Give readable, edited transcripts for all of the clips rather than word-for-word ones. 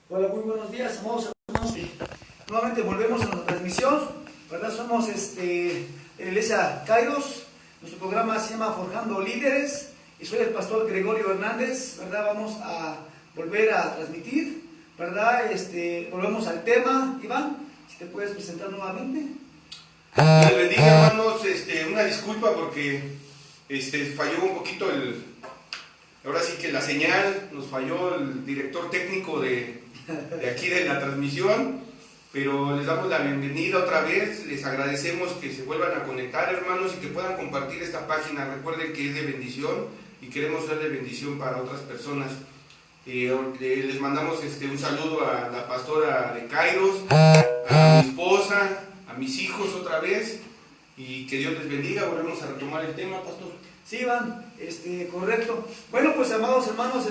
Hola, muy buenos días, amados hermanos. Nuevamente volvemos a nuestra transmisión, ¿verdad? Somos la iglesia Kairos. Nuestro programa se llama Forjando Líderes y soy el pastor Gregorio Hernández, ¿verdad? Vamos a volver a transmitir, ¿verdad? Volvemos al tema. Iván, si te puedes presentar nuevamente. Dios bendiga, hermanos. Una disculpa porque falló un poquito ahora sí que la señal, nos falló el director técnico de aquí de la transmisión, pero les damos la bienvenida otra vez, les agradecemos que se vuelvan a conectar, hermanos, y que puedan compartir esta página. Recuerden que es de bendición y queremos ser de bendición para otras personas. Les mandamos un saludo a la pastora de Kairos, a mi esposa, a mis hijos otra vez, y que Dios les bendiga. Volvemos a retomar el tema, pastor. Sí, Iván, correcto. Bueno, pues amados hermanos,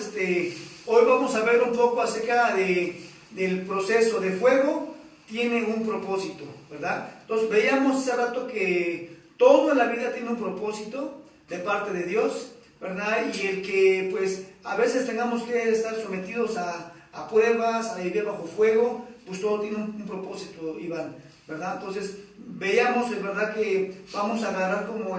hoy vamos a ver un poco acerca del proceso de fuego. Tiene un propósito, ¿verdad? Entonces veíamos hace rato que todo en la vida tiene un propósito de parte de Dios, ¿verdad? Y el que pues a veces tengamos que estar sometidos a pruebas, a vivir bajo fuego, pues todo tiene un propósito, Iván, ¿verdad? Entonces veíamos, es verdad que vamos a agarrar como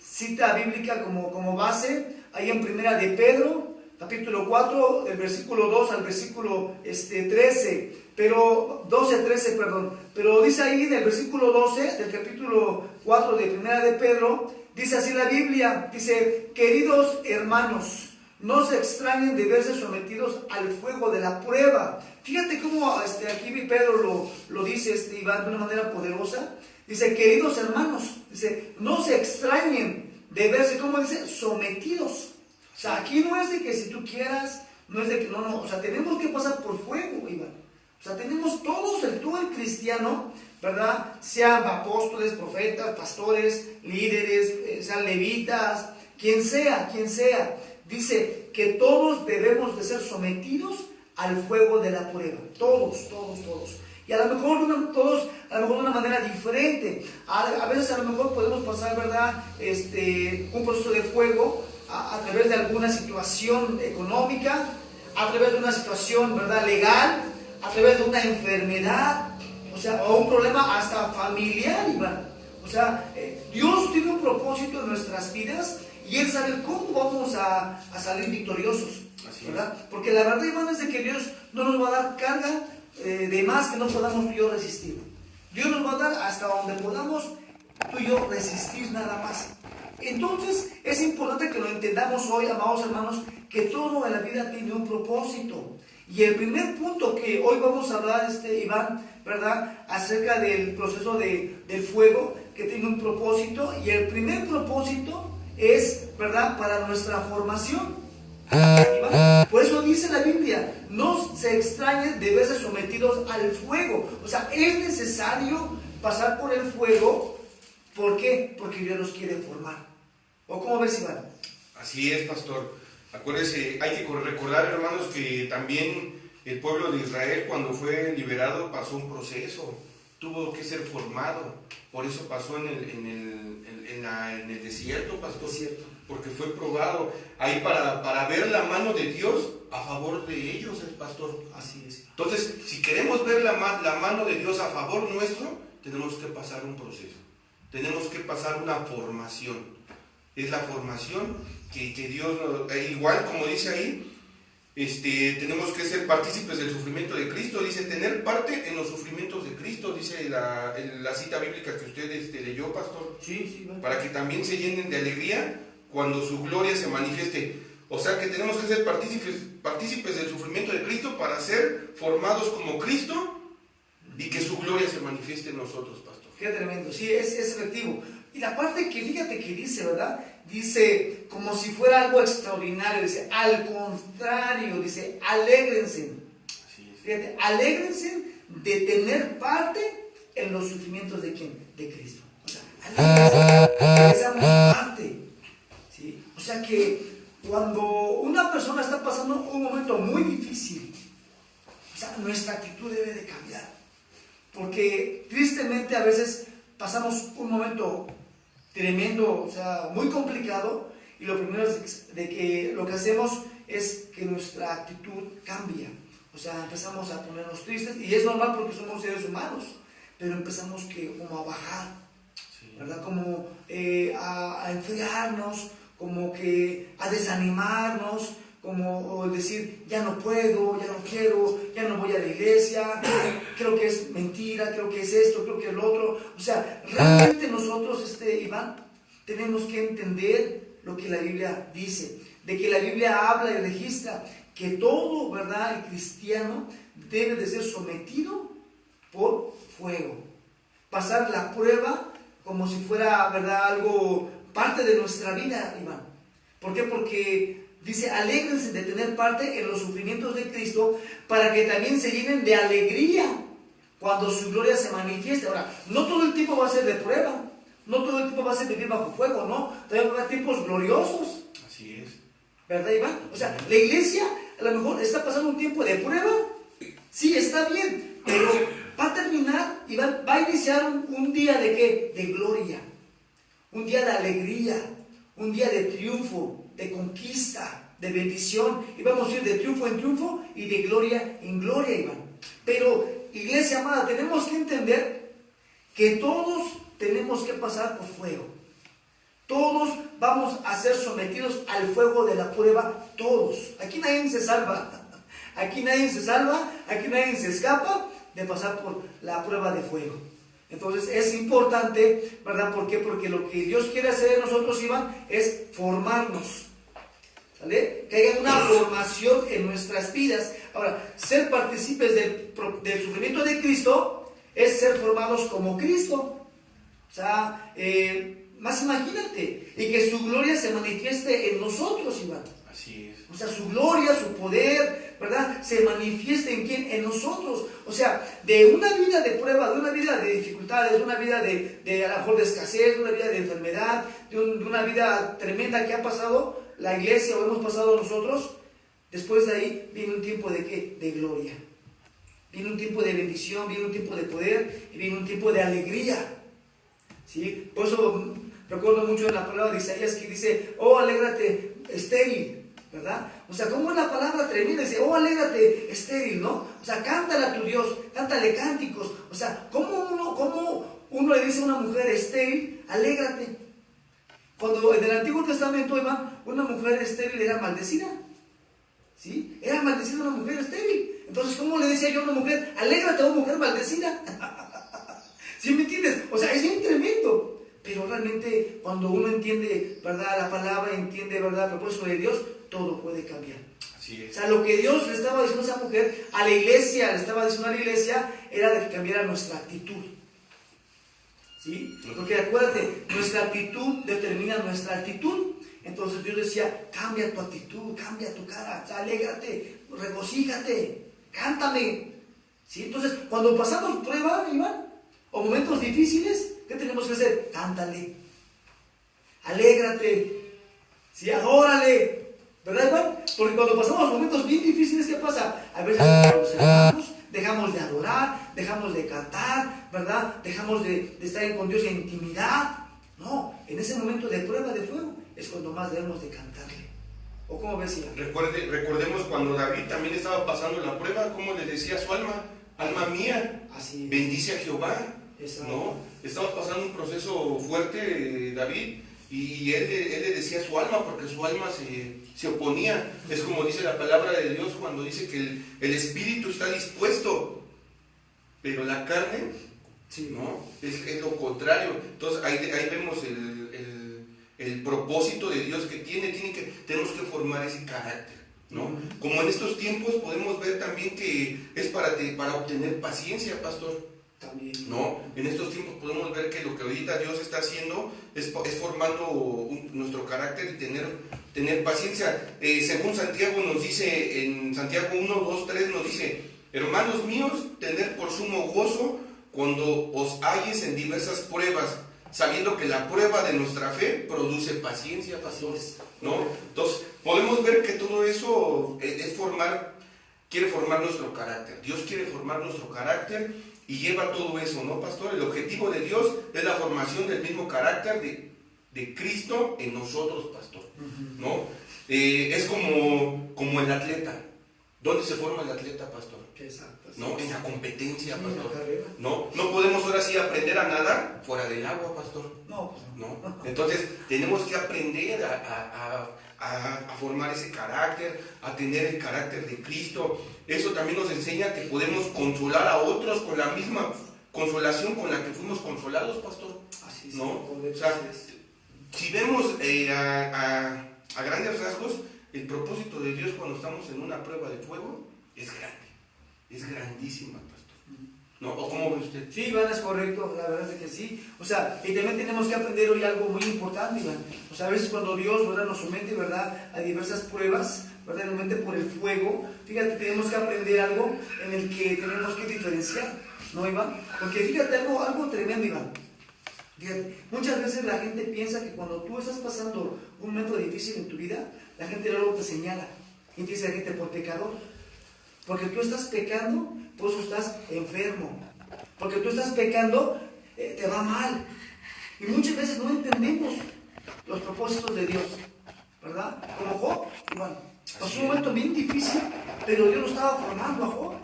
cita bíblica como base, ahí en Primera de Pedro, capítulo 4, del versículo 2 al versículo 13, pero 12-13, perdón, pero dice ahí del versículo 12 del capítulo 4 de Primera de Pedro, dice así la Biblia, dice: queridos hermanos, no se extrañen de verse sometidos al fuego de la prueba. Fíjate cómo aquí Pedro lo dice, Iván, de una manera poderosa. Dice: queridos hermanos, dice, no se extrañen de verse, ¿cómo dice? Sometidos. O sea, aquí no es de que si tú quieras, no es de que no, o sea, tenemos que pasar por fuego, Iván. O sea, tenemos todo el cristiano, ¿verdad? Sean apóstoles, profetas, pastores, líderes, sean levitas, quien sea. Dice que todos debemos de ser sometidos al fuego de la prueba. Todos. Y a lo mejor todos, a lo mejor de una manera diferente. A veces a lo mejor podemos pasar, ¿verdad? Un proceso de fuego a través de alguna situación económica, a través de una situación, ¿verdad?, legal, a través de una enfermedad, o sea, o un problema hasta familiar, Iván. O sea, Dios tiene un propósito en nuestras vidas y Él sabe cómo vamos a salir victoriosos, ¿verdad? Porque la verdad, Iván, es de que Dios no nos va a dar carga de más que no podamos tú y yo resistir. Dios nos va a dar hasta donde podamos tú y yo resistir, nada más. Entonces es importante que lo entendamos hoy, amados hermanos, que todo en la vida tiene un propósito. Y el primer punto que hoy vamos a hablar, Iván, ¿verdad?, acerca del proceso del fuego, que tiene un propósito. Y el primer propósito es, ¿verdad?, para nuestra formación. Por eso dice la Biblia: no se extrañen de verse sometidos al fuego. O sea, es necesario pasar por el fuego. ¿Por qué? Porque Dios nos quiere formar. ¿O cómo ves, Iván? Así es, pastor. Acuérdese, hay que recordar, hermanos, que también el pueblo de Israel, cuando fue liberado, pasó un proceso. Tuvo que ser formado. Por eso pasó en el desierto, pastor. Desierto. Porque fue probado ahí para ver la mano de Dios a favor de ellos, el pastor. Así es. Entonces, si queremos ver la mano de Dios a favor nuestro, tenemos que pasar un proceso. Tenemos que pasar una formación. Es la formación que Dios, igual como dice ahí, tenemos que ser partícipes del sufrimiento de Cristo. Dice tener parte en los sufrimientos de Cristo, dice la cita bíblica que usted leyó, pastor. Sí, bueno. Para que también se llenen de alegría cuando su gloria se manifieste. O sea que tenemos que ser partícipes del sufrimiento de Cristo para ser formados como Cristo y que su gloria se manifieste en nosotros, pastor. Qué tremendo, sí, es efectivo. Y la parte que, fíjate que dice, ¿verdad? Dice, como si fuera algo extraordinario, dice, al contrario, dice, alégrense. Así es. Fíjate, alégrense de tener parte en los sufrimientos ¿de quién? De Cristo. O sea, alégrense de que seamos parte. ¿Sí? O sea que cuando una persona está pasando un momento muy difícil, o sea, nuestra actitud debe de cambiar. Porque tristemente a veces pasamos un momento tremendo, o sea, muy complicado, y lo primero es de que lo que hacemos es que nuestra actitud cambia. O sea, empezamos a ponernos tristes, y es normal porque somos seres humanos, pero empezamos como a bajar, ¿verdad? Como a enfriarnos, como que a desanimarnos, como decir, ya no puedo, ya no quiero, ya no voy a la iglesia, creo que es mentira, creo que es esto, creo que es lo otro. O sea, realmente nosotros, Iván, tenemos que entender lo que la Biblia dice, de que la Biblia habla y registra que todo, ¿verdad?, el cristiano debe de ser sometido por fuego, pasar la prueba como si fuera, ¿verdad?, algo parte de nuestra vida, Iván. ¿Por qué? Porque dice, alégrense de tener parte en los sufrimientos de Cristo, para que también se llenen de alegría cuando su gloria se manifieste. Ahora, no todo el tiempo va a ser de prueba, no todo el tiempo va a ser vivir bajo fuego, ¿no? También va a haber tiempos gloriosos. Así es. ¿Verdad, Iván? O sea, la iglesia a lo mejor está pasando un tiempo de prueba, sí, está bien, pero va a terminar y va a iniciar un día de ¿qué? De gloria, un día de alegría, un día de triunfo, de conquista, de bendición, y vamos a ir de triunfo en triunfo y de gloria en gloria, Iván. Pero, iglesia amada, tenemos que entender que todos tenemos que pasar por fuego. Todos vamos a ser sometidos al fuego de la prueba, todos. Aquí nadie se salva, aquí nadie se salva, aquí nadie se escapa de pasar por la prueba de fuego. Entonces es importante, ¿verdad? ¿Por qué? Porque lo que Dios quiere hacer en nosotros, Iván, es formarnos, ¿vale? Que haya una formación en nuestras vidas. Ahora, ser partícipes del sufrimiento de Cristo es ser formados como Cristo. O sea, más imagínate, y que su gloria se manifieste en nosotros, Iván. Así es. O sea, su gloria, su poder, ¿verdad?, se manifieste ¿en quién? En nosotros. O sea, de una vida de prueba, de una vida de dificultades, de una vida de a lo mejor de escasez, de una vida de enfermedad, de una vida tremenda que ha pasado la iglesia o hemos pasado nosotros, después de ahí viene un tiempo de ¿qué? De gloria. Viene un tiempo de bendición, viene un tiempo de poder y viene un tiempo de alegría. ¿Sí? Por eso recuerdo mucho en la palabra de Isaías que dice, oh, alégrate, estéril, ¿verdad? O sea, como una palabra tremenda, dice, oh, alégrate, estéril, ¿no? O sea, cántale a tu Dios, cántale cánticos. O sea, ¿cómo uno le dice a una mujer estéril, alégrate? Cuando en el Antiguo Testamento, Iván, una mujer estéril era maldecida, ¿sí? Era maldecida una mujer estéril. Entonces, ¿cómo le decía yo a una mujer, alégrate a una mujer maldecida? ¿Sí me entiendes? O sea, es bien tremendo. Pero realmente cuando uno entiende, ¿verdad?, la palabra, entiende, ¿verdad?, el propósito de Dios, todo puede cambiar. Así es. O sea, lo que Dios le estaba diciendo a esa mujer, a la iglesia, le estaba diciendo a la iglesia, era de que cambiara nuestra actitud. ¿Sí? Porque acuérdate, nuestra actitud determina nuestra actitud. Entonces Dios decía, cambia tu actitud, cambia tu cara, o sea, alégrate, regocíjate, cántame. ¿Sí? Entonces, cuando pasamos prueba, Iván, o momentos difíciles, ¿qué tenemos que hacer? Cántale, alégrate, ¿sí? Adórale, ¿verdad, Iván? Porque cuando pasamos momentos bien difíciles, ¿qué pasa? A veces nos enojamos, dejamos de adorar, dejamos de cantar, ¿verdad? Dejamos de estar con Dios en intimidad. No, en ese momento de prueba de fuego es cuando más debemos de cantarle. ¿O cómo ves, Iván? Recordemos cuando David también estaba pasando la prueba, ¿cómo le decía a su alma? Alma mía, Así es. bendice a Jehová. Exacto. ¿No? Estaba pasando un proceso fuerte, David, y él le decía a su alma, porque su alma se oponía. Es como dice la palabra de Dios cuando dice que el espíritu está dispuesto, pero la carne, sí, ¿no? Es lo contrario. Entonces ahí vemos el propósito de Dios que tenemos que formar ese carácter, ¿no? Como en estos tiempos podemos ver también que es para obtener paciencia, pastor. También. No, en estos tiempos podemos ver que lo que ahorita Dios está haciendo es formando nuestro carácter y tener paciencia. Según Santiago nos dice, en Santiago 1, 2, 3 nos dice, hermanos míos, tened por sumo gozo cuando os halles en diversas pruebas, sabiendo que la prueba de nuestra fe produce paciencia, pastores, ¿no? Entonces, podemos ver que todo eso quiere formar nuestro carácter. Dios quiere formar nuestro carácter y lleva todo eso, ¿no, pastor? El objetivo de Dios es la formación del mismo carácter de Cristo en nosotros, pastor, ¿no? Es como el atleta, ¿Dónde se forma el atleta, pastor? Exacto. No, en la competencia, Sí, pastor. en la carrera. No podemos ahora sí aprender a nadar fuera del agua, pastor. No, pues no. ¿No? Entonces, tenemos que aprender a formar ese carácter, a tener el carácter de Cristo. Eso también nos enseña que podemos consolar a otros con la misma consolación con la que fuimos consolados, pastor. Así es. ¿No? Poder, O sea, así es. si vemos a grandes rasgos, el propósito de Dios cuando estamos en una prueba de fuego es grande, es grandísima, pastor. ¿No? ¿O cómo ve usted? Sí, Iván, es correcto, la verdad es que sí. O sea, y también tenemos que aprender hoy algo muy importante, Iván. O sea, a veces cuando Dios, ¿verdad?, nos somete, ¿verdad?, a diversas pruebas, ¿verdad?, nos mete por el fuego. Fíjate, tenemos que aprender algo en el que tenemos que diferenciar, ¿no, Iván? Porque fíjate, algo tremendo, Iván. Fíjate, muchas veces la gente piensa que cuando tú estás pasando un momento difícil en tu vida, la gente luego te señala y te dice a la gente por pecador. Porque tú estás pecando, por eso estás enfermo. Porque tú estás pecando, te va mal. Y muchas veces no entendemos los propósitos de Dios, ¿verdad? Como Job, igual. Pasó un momento bien difícil, pero Dios lo estaba formando a Job.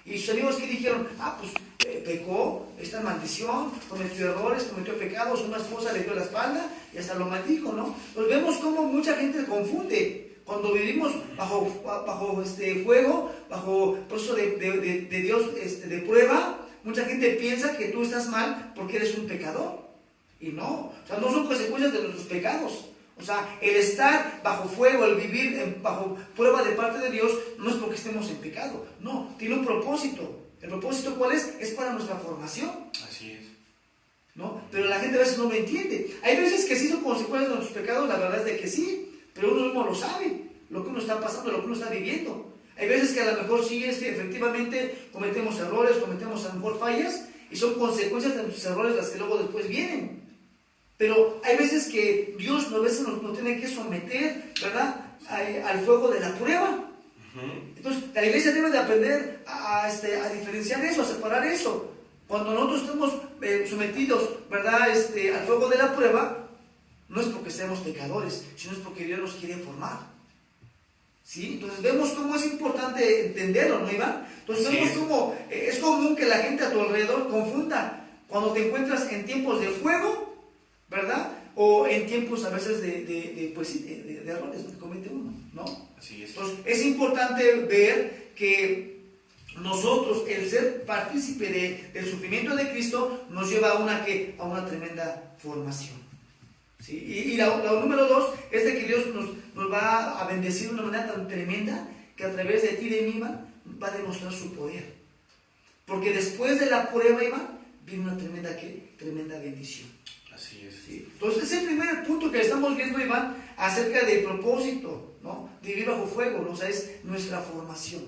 Y sus amigos que dijeron, pues pecó, esta maldición, cometió errores, cometió pecados, una esposa le dio la espalda y hasta lo maldijo, ¿no? Pues vemos cómo mucha gente confunde. Cuando vivimos bajo fuego, bajo proceso de Dios, de prueba, mucha gente piensa que tú estás mal porque eres un pecador. Y no, o sea, no son consecuencias de nuestros pecados. O sea, el estar bajo fuego, el vivir bajo prueba de parte de Dios, no es porque estemos en pecado. No, tiene un propósito. ¿El propósito cuál es? Es para nuestra formación. Así es. ¿No? Pero la gente a veces no lo entiende. Hay veces que sí son consecuencias de nuestros pecados, la verdad es de que sí. Pero uno mismo lo sabe, lo que uno está pasando, lo que uno está viviendo. Hay veces que a lo mejor sí, efectivamente, cometemos errores, cometemos a lo mejor fallas, y son consecuencias de nuestros errores las que luego después vienen. Pero hay veces que Dios a veces nos tiene que someter, ¿verdad?, al fuego de la prueba. Entonces, la iglesia debe de aprender a diferenciar eso, a separar eso. Cuando nosotros estamos sometidos, ¿verdad?, al fuego de la prueba, no es porque seamos pecadores, sino es porque Dios nos quiere formar. ¿Sí? Entonces vemos cómo es importante entenderlo, ¿no, Iván? Entonces vemos cómo es común que la gente a tu alrededor confunda cuando te encuentras en tiempos de fuego, ¿verdad? O en tiempos a veces de errores que comete uno, ¿no? Así es. Entonces es importante ver que nosotros, el ser partícipe del sufrimiento de Cristo, nos lleva a una tremenda formación. ¿Sí? Y la número 2 es de que Dios nos va a bendecir de una manera tan tremenda que a través de ti y de mí, Iván, va a demostrar su poder. Porque después de la prueba, Iván, viene una tremenda bendición. Así es. ¿Sí? Entonces, ese es el primer punto que estamos viendo, Iván, acerca del propósito, ¿no?, de vivir bajo fuego, ¿no? O sea, es nuestra formación.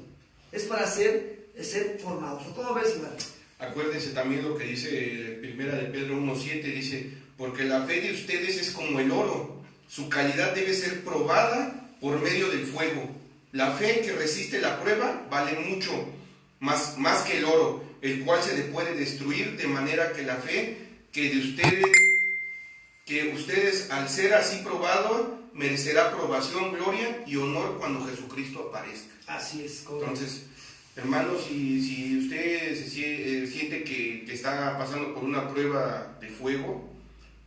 Es para ser formados. ¿Cómo ves, Iván? Acuérdense también lo que dice Primera de Pedro 1:7, dice, porque la fe de ustedes es como el oro, su calidad debe ser probada por medio del fuego. La fe que resiste la prueba vale mucho, más que el oro, el cual se le puede destruir, de manera que la fe que ustedes al ser así probado, merecerá aprobación, gloria y honor cuando Jesucristo aparezca. Así es, correcto. Entonces, hermanos, si usted siente que está pasando por una prueba de fuego,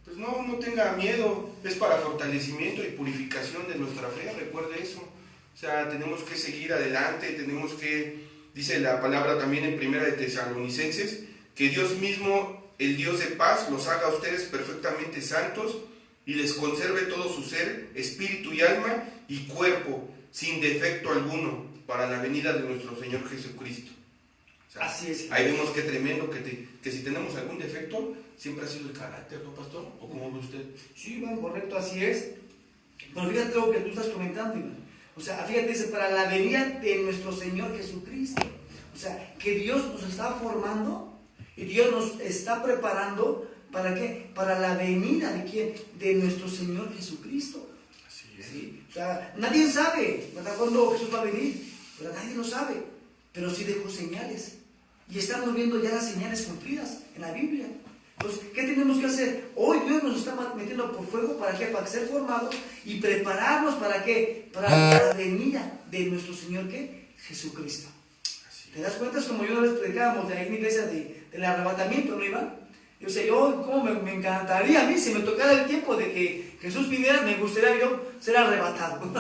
pues no tenga miedo, es para fortalecimiento y purificación de nuestra fe, recuerde eso. O sea, tenemos que seguir adelante, dice la palabra también en Primera de Tesalonicenses, que Dios mismo, el Dios de paz, los haga a ustedes perfectamente santos y les conserve todo su ser, espíritu y alma y cuerpo, sin defecto alguno, para la venida de nuestro Señor Jesucristo. O sea, así es. Ahí vemos qué tremendo que si tenemos algún defecto, siempre ha sido el carácter, ¿no, pastor? ¿O cómo ve usted? Sí, Iván, correcto, así es. Pero fíjate lo que tú estás comentando, Iván. O sea, fíjate, dice, para la venida de nuestro Señor Jesucristo. O sea, que Dios nos está formando y Dios nos está preparando, ¿para qué? Para la venida ¿de quién? De nuestro Señor Jesucristo. Así es. ¿Sí? O sea, nadie sabe, ¿verdad?, cuándo Jesús va a venir. Pero nadie lo sabe. Pero sí dejó señales. Y estamos viendo ya las señales cumplidas en la Biblia. Entonces, ¿qué tenemos que hacer? Hoy Dios nos está metiendo por fuego, ¿para qué? Para ser formados y prepararnos, ¿para qué? Para la venida de nuestro Señor, ¿qué? Jesucristo. ¿Te das cuenta? Es como yo una vez predicábamos de ahí en la iglesia del arrebatamiento, ¿no, Iván? Yo sé, cómo me encantaría a mí, si me tocara el tiempo de que Jesús viniera, me gustaría yo ser arrebatado.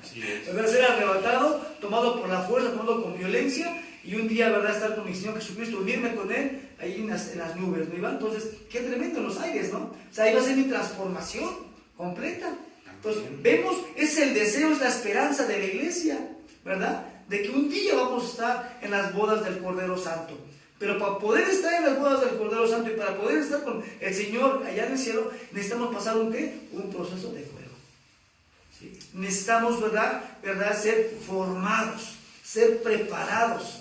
Así es. ¿Verdad? Ser arrebatado, tomado por la fuerza, tomado con violencia, y un día, ¿verdad?, estar con mi Señor Jesucristo, unirme con Él ahí en las nubes, ¿no, Iván? Entonces, qué tremendo en los aires, ¿no? O sea, ahí va a ser mi transformación completa. Entonces, vemos, es el deseo, es la esperanza de la iglesia, ¿verdad? De que un día vamos a estar en las bodas del Cordero Santo. Pero para poder estar en las bodas del Cordero Santo y para poder estar con el Señor allá en el cielo, necesitamos pasar un proceso de fuego. ¿Sí? Necesitamos, ¿verdad? Ser formados, ser preparados.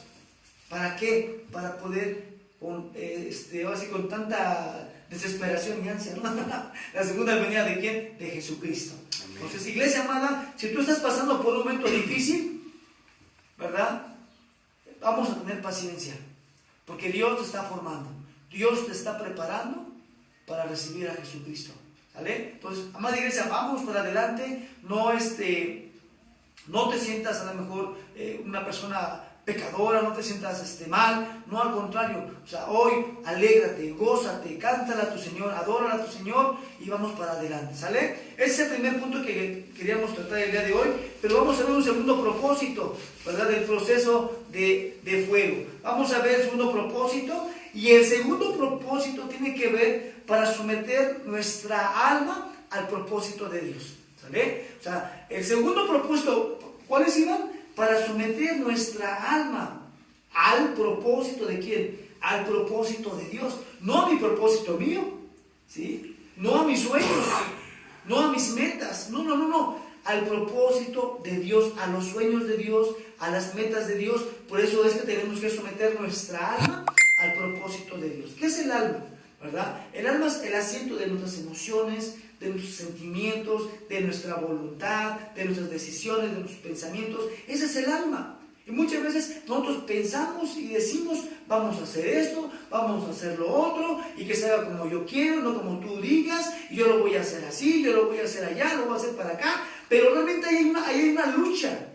¿Para qué? Para poder, así con tanta desesperación y ansia, ¿no? La segunda venida ¿de quién? De Jesucristo. Amén. Entonces, iglesia amada, si tú estás pasando por un momento difícil, ¿verdad? Vamos a tener paciencia, porque Dios te está formando, Dios te está preparando para recibir a Jesucristo, ¿vale? Entonces, amada iglesia, vamos para adelante, no te sientas a lo mejor una persona pecadora, no te sientas mal, no, al contrario, o sea, hoy alégrate, gózate, cántala a tu Señor, adórala a tu Señor y vamos para adelante, ¿sale? Ese es el primer punto que queríamos tratar el día de hoy, pero vamos a ver un segundo propósito, ¿verdad? Del proceso de fuego. Vamos a ver el segundo propósito, y el segundo propósito tiene que ver para someter nuestra alma al propósito de Dios, ¿sale? O sea, el segundo propósito, ¿cuál es, Iván? Para someter nuestra alma al propósito de quién, al propósito de Dios, no a mi propósito mío, ¿sí? No a mis sueños, no a mis metas, no, al propósito de Dios, a los sueños de Dios, a las metas de Dios. Por eso es que tenemos que someter nuestra alma al propósito de Dios. ¿Qué es el alma? ¿Verdad? El alma es el asiento de nuestras emociones, de nuestros sentimientos, de nuestra voluntad, de nuestras decisiones, de nuestros pensamientos. Ese es el alma. Y muchas veces nosotros pensamos y decimos, vamos a hacer esto, vamos a hacer lo otro, y que se haga como yo quiero, no como tú digas, y yo lo voy a hacer así, yo lo voy a hacer allá, lo voy a hacer para acá. Pero realmente hay una lucha,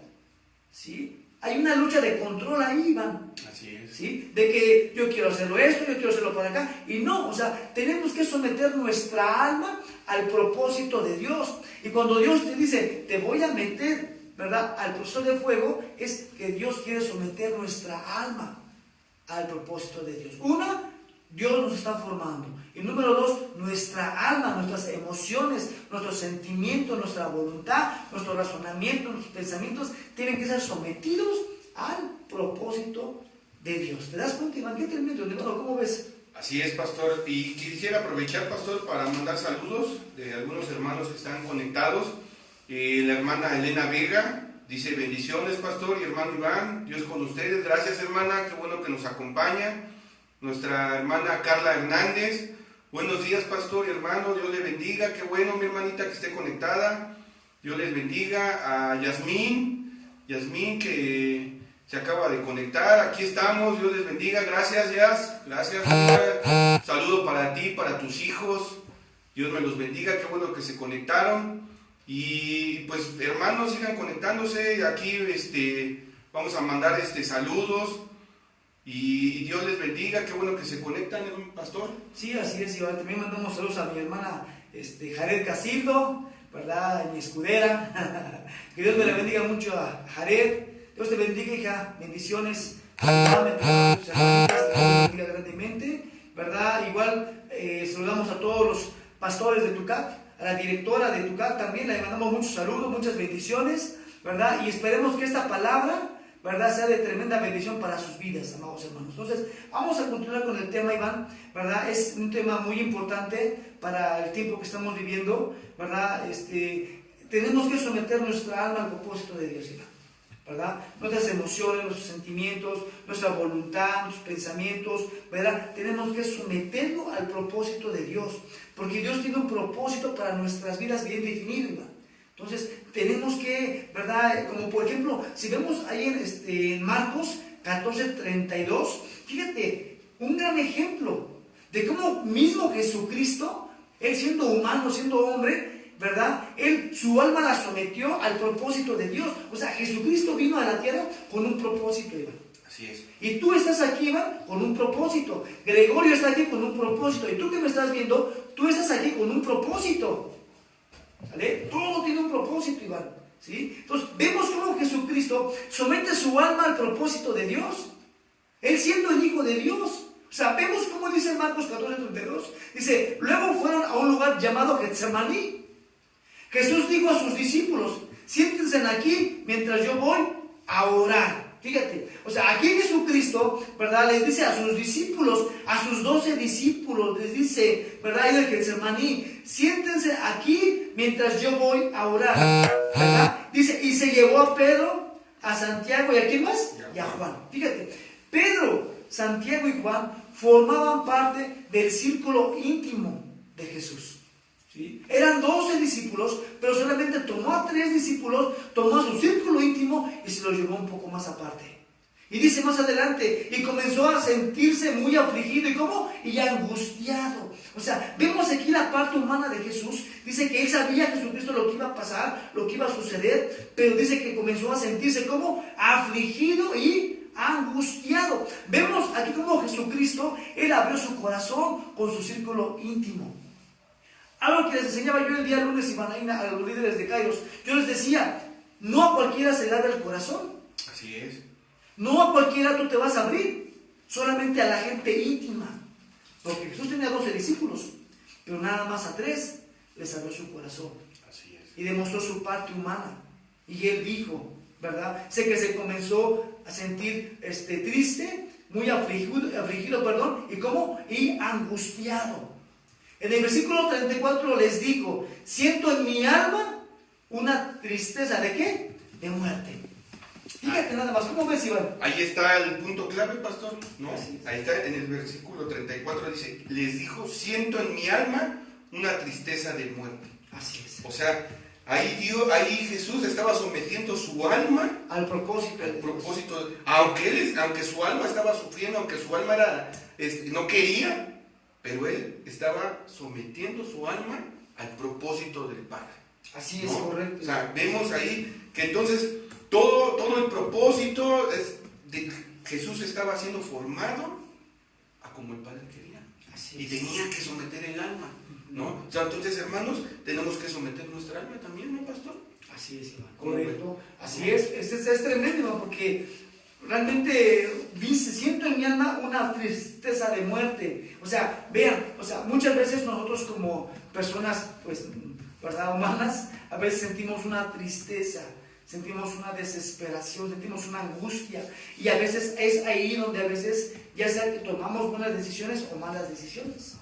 ¿sí? Hay una lucha de control ahí, Iván. Así es. ¿Sí? De que yo quiero hacerlo esto, yo quiero hacerlo para acá. Y no, o sea, tenemos que someter nuestra alma al propósito de Dios. Y cuando Dios te dice, te voy a meter, ¿verdad?, al proceso de fuego, es que Dios quiere someter nuestra alma al propósito de Dios. Una, Dios nos está formando. Y número dos, nuestra alma, nuestras emociones, nuestros sentimientos, nuestra voluntad, nuestro razonamiento, nuestros pensamientos tienen que ser sometidos al propósito de Dios. ¿Te das cuenta, Iván? ¿Qué tremendo? ¿Cómo ves? Así es, pastor. Y quisiera aprovechar, pastor, para mandar saludos de algunos hermanos que están conectados. La hermana Elena Vega dice: bendiciones, pastor y hermano Iván, Dios con ustedes. Gracias, hermana, qué bueno que nos acompaña. Nuestra hermana Carla Hernández: buenos días, pastor y hermano, Dios le bendiga. Qué bueno, mi hermanita, que esté conectada. Dios les bendiga. A Yasmín, que se acaba de conectar. Aquí estamos, Dios les bendiga. Gracias, Yas. Gracias. Saludo para ti, para tus hijos. Dios me los bendiga. Qué bueno que se conectaron. Y pues, hermanos, sigan conectándose. Aquí vamos a mandar saludos. Y Dios les bendiga. Qué bueno que se conectan, pastor. Sí, así es, Iván. También mandamos saludos a mi hermana Jared Casildo, ¿verdad? Mi escudera. Que Dios me le bendiga mucho a Jared. Dios te bendiga, hija. Bendiciones. Dios te bendiga grandemente, ¿verdad? Igual saludamos a todos los pastores de Tucac, a la directora de Tucac también. Le mandamos muchos saludos, muchas bendiciones, ¿verdad? Y esperemos que esta palabra, ¿verdad?, sea de tremenda bendición para sus vidas, amados hermanos. Entonces, vamos a continuar con el tema, Iván, ¿verdad? Es un tema muy importante para el tiempo que estamos viviendo, ¿verdad? Tenemos que someter nuestra alma al propósito de Dios, Iván, ¿verdad? Nuestras emociones, nuestros sentimientos, nuestra voluntad, nuestros pensamientos, ¿verdad? Tenemos que someterlo al propósito de Dios, porque Dios tiene un propósito para nuestras vidas bien definido, Iván. Entonces, tenemos que, ¿verdad? Como por ejemplo, si vemos ahí en Marcos 14:32, fíjate, un gran ejemplo de cómo mismo Jesucristo, Él siendo humano, siendo hombre, ¿verdad? Su alma la sometió al propósito de Dios. O sea, Jesucristo vino a la tierra con un propósito, Iván. Así es. Y tú estás aquí, Iván, con un propósito. Gregorio está aquí con un propósito. Y tú que me estás viendo, tú estás aquí con un propósito. ¿Vale? Todo tiene un propósito, Iván. ¿Sí? Entonces, vemos cómo Jesucristo somete su alma al propósito de Dios. Él siendo el Hijo de Dios. O sea, vemos cómo dice Marcos 14:32. Dice, luego fueron a un lugar llamado Getsemaní. Jesús dijo a sus discípulos, siéntense aquí mientras yo voy a orar. Fíjate, o sea, aquí Jesucristo, ¿verdad? Les dice a sus discípulos, a sus 12 discípulos, les dice, ¿verdad? Ahí en Getsemaní, siéntense aquí mientras yo voy a orar, ¿verdad? Dice, y se llevó a Pedro, a Santiago, ¿y a quién más? Y a Juan. Fíjate, Pedro, Santiago y Juan formaban parte del círculo íntimo de Jesús. ¿Sí? Eran 12 discípulos, pero solamente tomó a 3 discípulos, tomó a su círculo íntimo y se los llevó un poco más aparte. Y dice más adelante, y comenzó a sentirse muy afligido, ¿y cómo? Y angustiado. O sea, vemos aquí la parte humana de Jesús. Dice que él sabía Jesucristo lo que iba a pasar, lo que iba a suceder, pero dice que comenzó a sentirse como afligido y angustiado. Vemos aquí como Jesucristo, él abrió su corazón con su círculo íntimo. Algo que les enseñaba yo el día lunes, Ivanaina, a los líderes de Kairos. Yo les decía, no a cualquiera se le abre el corazón. Así es. No a cualquiera tú te vas a abrir, solamente a la gente íntima. Porque Jesús tenía 12 discípulos, pero nada más a 3 les abrió su corazón. Así es. Y demostró su parte humana. Y él dijo, ¿verdad? Sé que se comenzó a sentir triste, muy afligido, perdón, ¿y cómo? Y angustiado. En el versículo 34 les digo, siento en mi alma una tristeza, ¿de qué? De muerte. Fíjate nada más, ¿cómo ves, Iván? Ahí está el punto clave, pastor, ¿no? Así es. Ahí está en el versículo 34, dice, les dijo, siento en mi alma una tristeza de muerte. Así es. O sea, ahí Jesús estaba sometiendo su alma Al propósito. al propósito, aunque su alma estaba sufriendo, aunque su alma no quería, pero él estaba sometiendo su alma al propósito del Padre. Así es, ¿no? correcto. O sea, vemos ahí que entonces todo el propósito de Jesús estaba siendo formado a como el Padre quería. Así Y es. tenía que someter el alma, ¿no? O sea, entonces, hermanos, tenemos que someter nuestra alma también, ¿no, pastor? Así es, Iván. Correcto. Así es. Es tremendo, Iván, porque realmente dice, siento en mi alma una tristeza de muerte. O sea, vean, muchas veces nosotros como personas, pues, ¿verdad? Humanas, a veces sentimos una tristeza, sentimos una desesperación, sentimos una angustia. Y a veces es ahí donde a veces, ya sea que tomamos buenas decisiones o malas decisiones.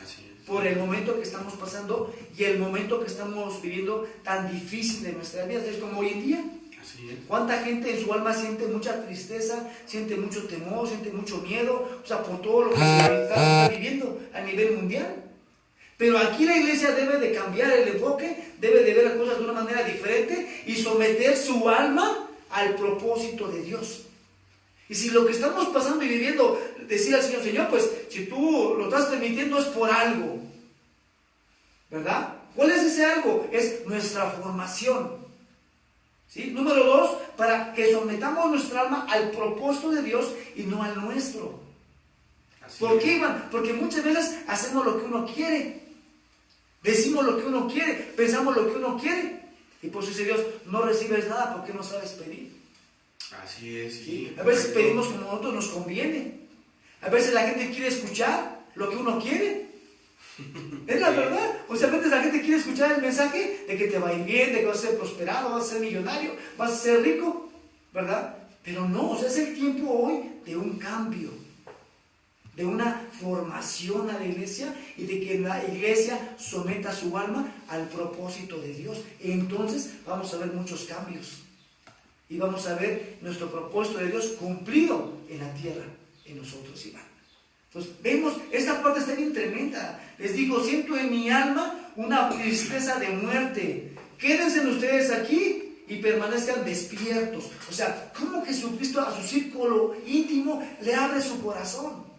Así es. Por el momento que estamos pasando y el momento que estamos viviendo tan difícil de nuestra vida, es como hoy en día. Así es. ¿Cuánta gente en su alma siente mucha tristeza, siente mucho temor, siente mucho miedo? O sea, por todo lo que se está viviendo a nivel mundial. Pero aquí la iglesia debe de cambiar el enfoque, debe de ver las cosas de una manera diferente y someter su alma al propósito de Dios. Y si lo que estamos pasando y viviendo, decir al Señor, Señor, pues si tú lo estás permitiendo es por algo, ¿verdad? ¿Cuál es ese algo? Es nuestra formación. ¿Sí? Número 2, para que sometamos nuestra alma al propósito de Dios y no al nuestro. ¿Por qué, Iván? Porque muchas veces hacemos lo que uno quiere. Decimos lo que uno quiere, pensamos lo que uno quiere. Y por eso dice Dios, no recibes nada porque no sabes pedir. Así es. ¿Sí? A veces pedimos como a nosotros nos conviene. A veces la gente quiere escuchar lo que uno quiere. Es la verdad. O sea, a veces la gente quiere escuchar el mensaje de que te va a ir bien, de que vas a ser prosperado, vas a ser millonario, vas a ser rico, ¿verdad? Pero no, o sea, es el tiempo hoy de un cambio, de una formación a la iglesia y de que la iglesia someta su alma al propósito de Dios. Entonces vamos a ver muchos cambios y vamos a ver nuestro propósito de Dios cumplido en la tierra, en nosotros, Iván. Entonces vemos, esta parte está bien tremenda. Les digo, siento en mi alma una tristeza de muerte. Quédense ustedes aquí y permanezcan despiertos. O sea, ¿cómo Jesucristo a su círculo íntimo le abre su corazón?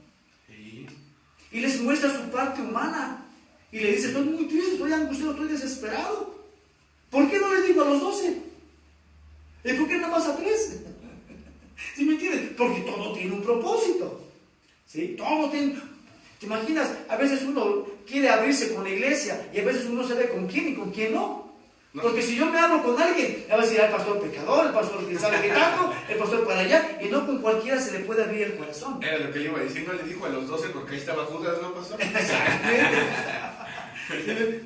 Y les muestra su parte humana. y le dice, estoy muy triste, estoy angustiado, estoy desesperado. ¿Por qué no les digo a los 12? ¿Y por qué nada más a 3? ¿Sí me entiendes? Porque todo tiene un propósito. ¿Sí? Todo tiene... ¿Te imaginas? A veces uno quiere abrirse con la iglesia y a veces uno sabe con quién y con quién no. Porque si yo me hablo con alguien, le va a decir al pastor pecador, el pastor que sabe que tanto, el pastor para allá, y no con cualquiera se le puede abrir el corazón. Era lo que le iba a decir, no le dijo a los 12 porque ahí estaba Judas, ¿no, pastor? Exactamente.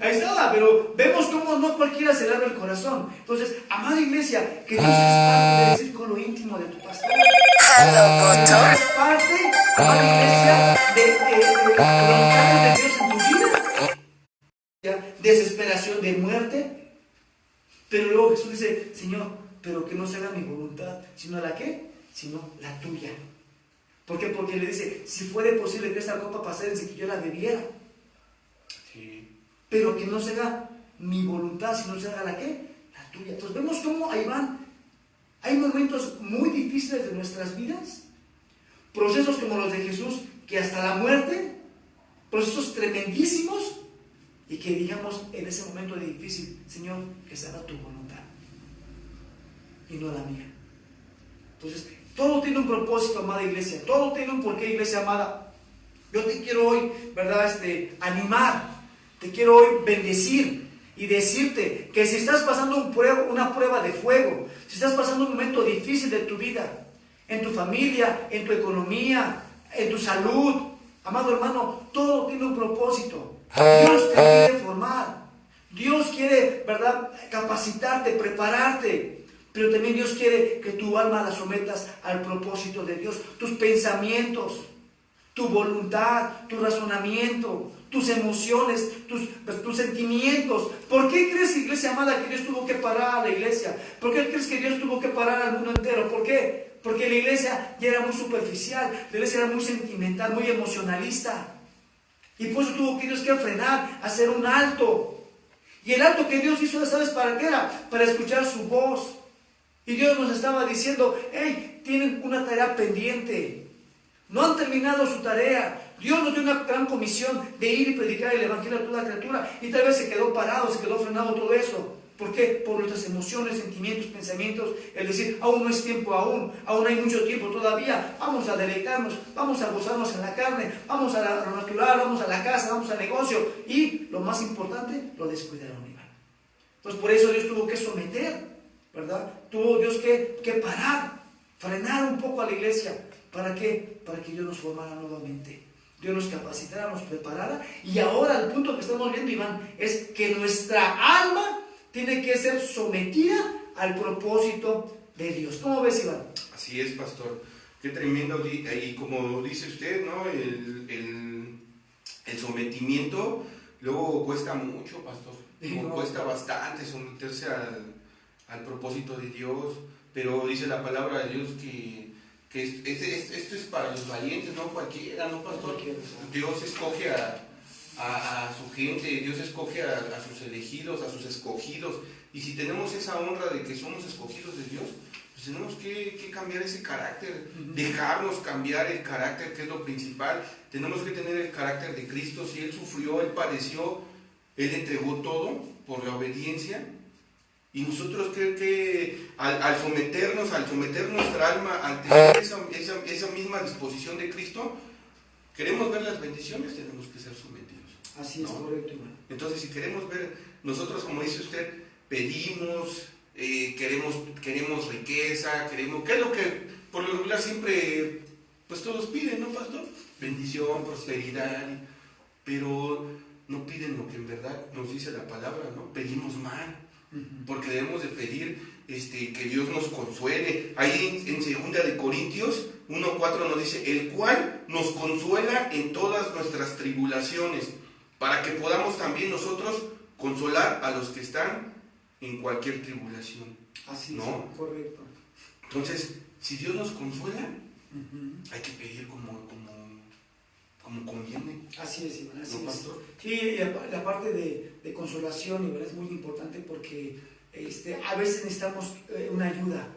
Ahí estaba, pero vemos cómo no cualquiera se le abre el corazón. Entonces, amada iglesia, que tú seas parte del círculo íntimo de tu pastor. Que seas parte, amada iglesia, de los planes de Dios en tu vida. Desesperación de muerte. Pero luego Jesús dice, Señor, pero que no se haga mi voluntad, sino la ¿qué? Sino la tuya. ¿Por qué? Porque le dice, si fuera posible que esta copa pasara sin que yo la bebiera. Sí. Pero que no se haga mi voluntad, sino se haga la ¿qué? La tuya. Entonces vemos cómo ahí van. Hay momentos muy difíciles de nuestras vidas, procesos como los de Jesús, que hasta la muerte, procesos tremendísimos, y que digamos en ese momento de difícil, Señor, que se haga tu voluntad y no la mía. Entonces, todo tiene un propósito, amada iglesia, todo tiene un porqué, iglesia amada. Yo te quiero hoy, ¿verdad? Animar, te quiero hoy bendecir y decirte que si estás pasando una prueba de fuego, si estás pasando un momento difícil de tu vida, en tu familia, en tu economía, en tu salud, amado hermano, todo tiene un propósito. Dios te quiere formar, Dios quiere, ¿verdad?, capacitarte, prepararte, pero también Dios quiere que tu alma la sometas al propósito de Dios, tus pensamientos, tu voluntad, tu razonamiento, tus emociones, tus sentimientos. ¿Por qué crees, iglesia amada, que Dios tuvo que parar a la iglesia? ¿Por qué crees que Dios tuvo que parar al mundo entero? ¿Por qué? Porque la iglesia ya era muy superficial, la iglesia era muy sentimental, muy emocionalista. Y por eso tuvo que Dios que frenar, hacer un alto. Y el alto que Dios hizo, ¿sabes para qué era? Para escuchar su voz. Y Dios nos estaba diciendo, hey, tienen una tarea pendiente. No han terminado su tarea. Dios nos dio una gran comisión de ir y predicar el evangelio a toda criatura. Y tal vez se quedó parado, se quedó frenado todo eso. ¿Por qué? Por nuestras emociones, sentimientos, pensamientos. El decir, aún no es tiempo, aún hay mucho tiempo todavía. Vamos a deleitarnos, vamos a gozarnos en la carne, vamos a lo natural, vamos a la casa, vamos al negocio. Y lo más importante, lo descuidaron, Iván. Entonces por eso Dios tuvo que someter, ¿verdad? Tuvo Dios que parar, frenar un poco a la iglesia. ¿Para qué? Para que Dios nos formara nuevamente. Dios nos capacitara, nos preparara. Y ahora el punto que estamos viendo, Iván, es que nuestra alma tiene que ser sometida al propósito de Dios. ¿Cómo ves, Iván? Así es, pastor. Qué tremendo. Y como dice usted, ¿no? El sometimiento luego cuesta mucho, pastor. Cuesta bastante someterse al propósito de Dios. Pero dice la palabra de Dios que esto es para los valientes, no cualquiera, ¿no, pastor? Dios escoge a su gente, Dios escoge a sus elegidos, a sus escogidos. Y si tenemos esa honra de que somos escogidos de Dios, pues tenemos que cambiar ese carácter, dejarnos cambiar el carácter, que es lo principal. Tenemos que tener el carácter de Cristo. Si Él sufrió, Él padeció, Él entregó todo por la obediencia. Y nosotros creo que al someter nuestra alma, al tener esa misma disposición de Cristo, queremos ver las bendiciones, tenemos que ser sometidos. Así es, ¿no? Correcto, Iván. Entonces, si queremos ver, nosotros, como dice usted, pedimos, queremos riqueza, ¿qué es lo que por lo regular siempre, pues todos piden, ¿no, pastor? Bendición, prosperidad, pero no piden lo que en verdad nos dice la palabra, ¿no? Pedimos mal. Porque debemos de pedir que Dios nos consuele. Ahí en 2 de Corintios 1:4 nos dice, el cual nos consuela en todas nuestras tribulaciones, para que podamos también nosotros consolar a los que están en cualquier tribulación. Así ¿no? es, correcto. Entonces, si Dios nos consuela, hay que pedir como conviene. Así es, Iván, así ¿No, es. pastor? Sí, la parte de consolación, Iván, es muy importante porque a veces necesitamos una ayuda,